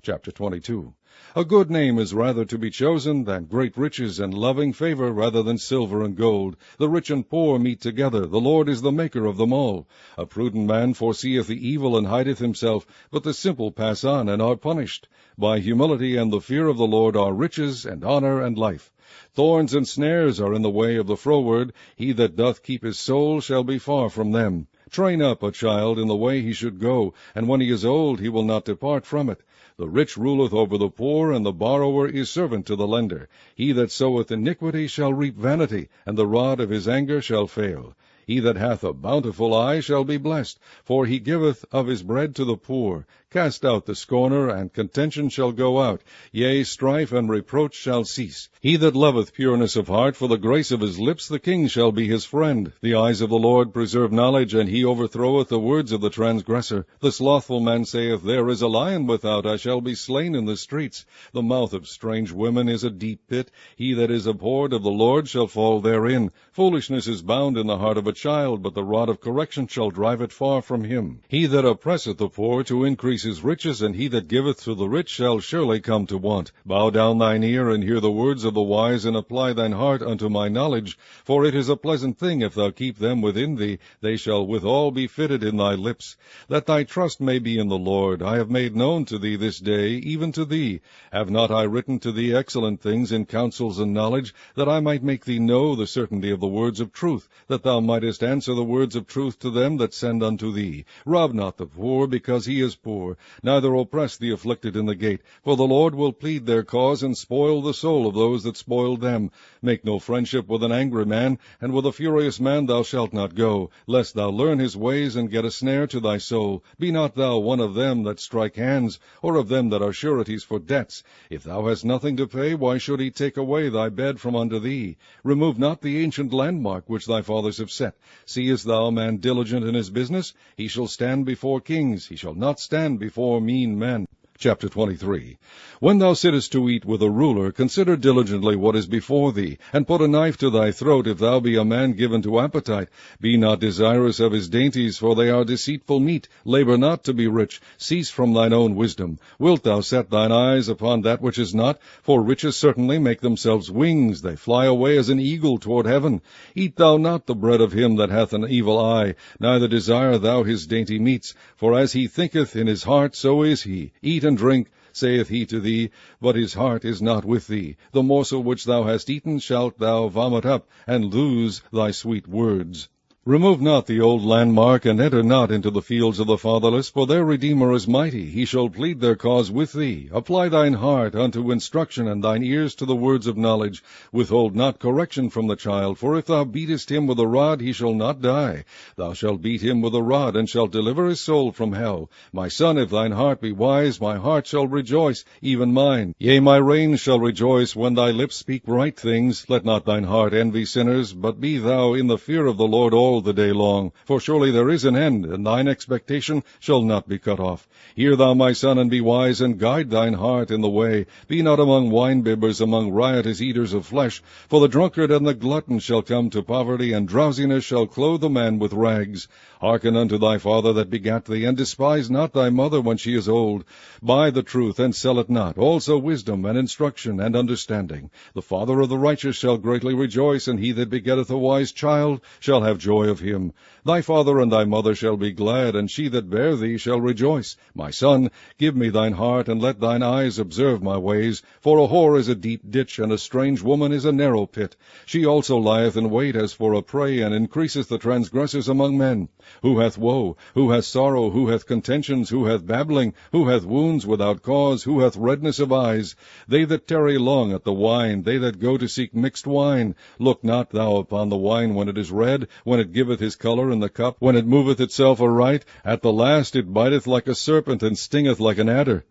Chapter 22. A good name is rather to be chosen than great riches, and loving favor rather than silver and gold. The rich and poor meet together. The Lord is the maker of them all. A prudent man foreseeth the evil and hideth himself, but the simple pass on and are punished. By humility and the fear of the Lord are riches and honor and life. Thorns and snares are in the way of the froward. He that doth keep his soul shall be far from them. Train up a child in the way he should go, and when he is old he will not depart from it. The rich ruleth over the poor, and the borrower is servant to the lender. He that soweth iniquity shall reap vanity, and the rod of his anger shall fail. He that hath a bountiful eye shall be blessed, for he giveth of his bread to the poor. Cast out the scorner, and contention shall go out. Yea, strife and reproach shall cease. He that loveth pureness of heart, for the grace of his lips the king shall be his friend. The eyes of the Lord preserve knowledge, and he overthroweth the words of the transgressor. The slothful man saith, There is a lion without, I shall be slain in the streets. The mouth of strange women is a deep pit. He that is abhorred of the Lord shall fall therein. Foolishness is bound in the heart of a child, but the rod of correction shall drive it far from him. He that oppresseth the poor to increase his riches, and he that giveth to the rich shall surely come to want. Bow down thine ear, and hear the words of the wise, and apply thine heart unto my knowledge. For it is a pleasant thing if thou keep them within thee, they shall withal be fitted in thy lips. That thy trust may be in the Lord, I have made known to thee this day, even to thee. Have not I written to thee excellent things in counsels and knowledge, that I might make thee know the certainty of the words of truth, that thou mightest answer the words of truth to them that send unto thee? Rob not the poor, because he is poor, neither oppress the afflicted in the gate, for the Lord will plead their cause, and spoil the soul of those that spoil them. Make no friendship with an angry man, and with a furious man thou shalt not go, lest thou learn his ways, and get a snare to thy soul. Be not thou one of them that strike hands, or of them that are sureties for debts. If thou hast nothing to pay, why should he take away thy bed from under thee? Remove not the ancient landmark which thy fathers have set. Seest thou a man diligent in his business? He shall stand before kings, he shall not stand before mean men. Chapter 23. When thou sittest to eat with a ruler, consider diligently what is before thee, and put a knife to thy throat, if thou be a man given to appetite. Be not desirous of his dainties, for they are deceitful meat. Labor not to be rich. Cease from thine own wisdom. Wilt thou set thine eyes upon that which is not? For riches certainly make themselves wings. They fly away as an eagle toward heaven. Eat thou not the bread of him that hath an evil eye, neither desire thou his dainty meats. For as he thinketh in his heart, so is he. Eat and drink, saith he to thee, but his heart is not with thee. The morsel which thou hast eaten shalt thou vomit up, and lose thy sweet words. Remove not the old landmark, and enter not into the fields of the fatherless, for their Redeemer is mighty. He shall plead their cause with thee. Apply thine heart unto instruction, and thine ears to the words of knowledge. Withhold not correction from the child, for if thou beatest him with a rod, he shall not die. Thou shalt beat him with a rod, and shalt deliver his soul from hell. My son, if thine heart be wise, my heart shall rejoice, even mine. Yea, my reins shall rejoice when thy lips speak right things. Let not thine heart envy sinners, but be thou in the fear of the Lord all the day long. For surely there is an end, and thine expectation shall not be cut off. Hear thou, my son, and be wise, and guide thine heart in the way. Be not among winebibbers, among riotous eaters of flesh. For the drunkard and the glutton shall come to poverty, and drowsiness shall clothe a man with rags. Hearken unto thy father that begat thee, and despise not thy mother when she is old. Buy the truth, and sell it not, also wisdom, and instruction, and understanding. The father of the righteous shall greatly rejoice, and he that begetteth a wise child shall have joy of him. Thy father and thy mother shall be glad, and she that bare thee shall rejoice. My son, give me thine heart, and let thine eyes observe my ways. For a whore is a deep ditch, and a strange woman is a narrow pit. She also lieth in wait as for a prey, and increaseth the transgressors among men. Who hath woe? Who hath sorrow? Who hath contentions? Who hath babbling? Who hath wounds without cause? Who hath redness of eyes? They that tarry long at the wine, they that go to seek mixed wine. Look not thou upon the wine when it is red, when it giveth his colour in the cup, when it moveth itself aright. At the last it biteth like a serpent, and stingeth like an adder.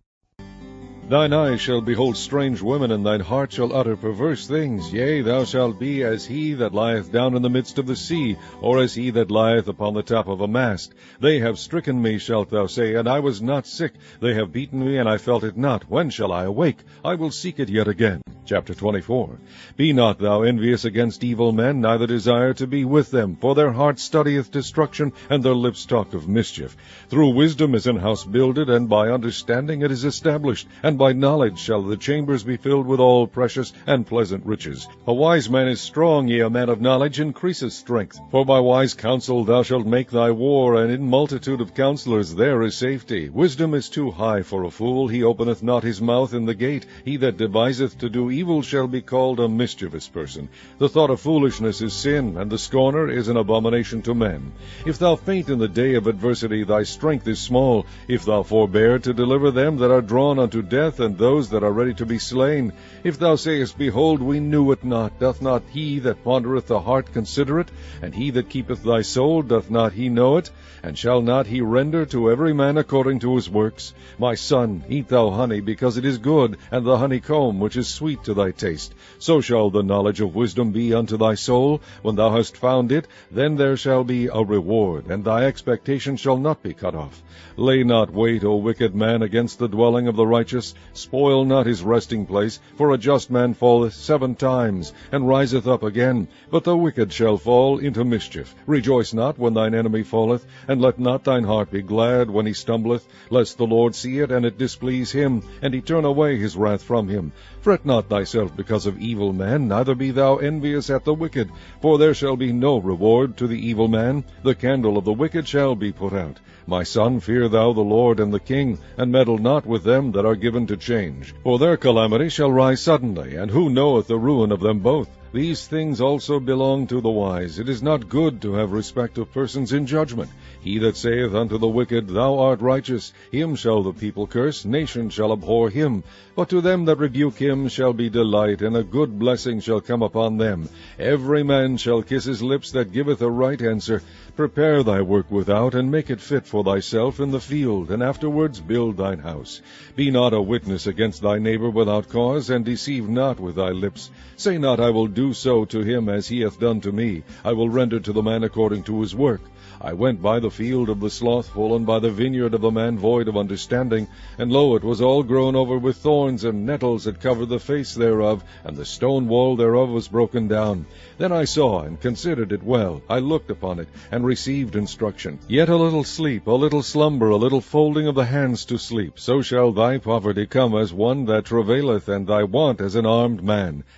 Thine eyes shall behold strange women, and thine heart shall utter perverse things. Yea, thou shalt be as he that lieth down in the midst of the sea, or as he that lieth upon the top of a mast. They have stricken me, shalt thou say, and I was not sick. They have beaten me, and I felt it not. When shall I awake? I will seek it yet again. Chapter 24. Be not thou envious against evil men, neither desire to be with them, for their heart studieth destruction, and their lips talk of mischief. Through wisdom is an house builded, and by understanding it is established, and by knowledge shall the chambers be filled with all precious and pleasant riches. A wise man is strong, yea, a man of knowledge increaseth strength. For by wise counsel thou shalt make thy war, and in multitude of counselors there is safety. Wisdom is too high for a fool, he openeth not his mouth in the gate. He that deviseth to do evil shall be called a mischievous person. The thought of foolishness is sin, and the scorner is an abomination to men. If thou faint in the day of adversity, thy strength is small. If thou forbear to deliver them that are drawn unto death, and those that are ready to be slain. If thou sayest, Behold, we knew it not, doth not he that pondereth the heart consider it? And he that keepeth thy soul, doth not he know it? And shall not he render to every man according to his works? My son, eat thou honey, because it is good, and the honeycomb, which is sweet to thy taste. So shall the knowledge of wisdom be unto thy soul. When thou hast found it, then there shall be a reward, and thy expectation shall not be cut off. Lay not wait, O wicked man, against the dwelling of the righteous. Spoil not his resting place, for a just man falleth 7 times, and riseth up again. But the wicked shall fall into mischief. Rejoice not when thine enemy falleth, and let not thine heart be glad when he stumbleth, lest the Lord see it, and it displease him, and he turn away his wrath from him. Fret not thyself because of evil men, neither be thou envious at the wicked, for there shall be no reward to the evil man. The candle of the wicked shall be put out. My son, fear thou the Lord and the king, and meddle not with them that are given to change. For their calamity shall rise suddenly, and who knoweth the ruin of them both? These things also belong to the wise. It is not good to have respect of persons in judgment. He that saith unto the wicked, Thou art righteous, him shall the people curse, nations shall abhor him. But to them that rebuke him shall be delight, and a good blessing shall come upon them. Every man shall kiss his lips that giveth a right answer. Prepare thy work without, and make it fit for thyself in the field, and afterwards build thine house. Be not a witness against thy neighbor without cause, and deceive not with thy lips. Say not, I will do so to him as he hath done to me. I will render to the man according to his work. I went by the field of the slothful, and by the vineyard of the man void of understanding. And lo, it was all grown over with thorns, and nettles had covered the face thereof, and the stone wall thereof was broken down. Then I saw, and considered it well. I looked upon it, and received instruction. Yet a little sleep, a little slumber, a little folding of the hands to sleep. So shall thy poverty come as one that travaileth, and thy want as an armed man.